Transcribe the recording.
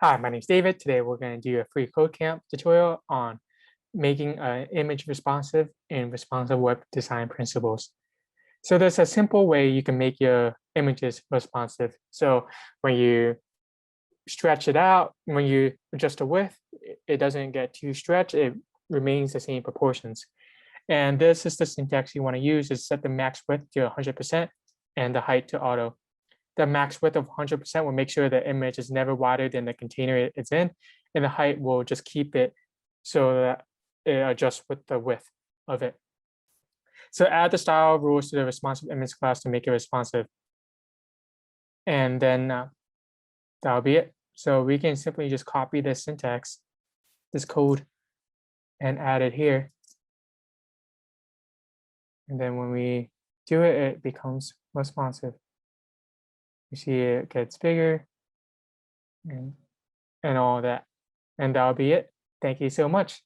Hi, my name is David. Today we're going to do a free code camp tutorial on making an image responsive in responsive web design principles. So there's a simple way you can make your images responsive. So when you stretch it out, when you adjust the width, it doesn't get too stretched. It remains the same proportions. And this is the syntax you want to use is set the max width to 100% and the height to auto. The max width of 100% will make sure the image is never wider than the container it's in, and the height will just keep it so that it adjusts with the width of it. So add the style rules to the responsive image class to make it responsive. And then that'll be it. So we can simply just copy this syntax, this code, and add it here. And then when we do it, it becomes responsive. You see it gets bigger and all that. And that'll be it. Thank you so much.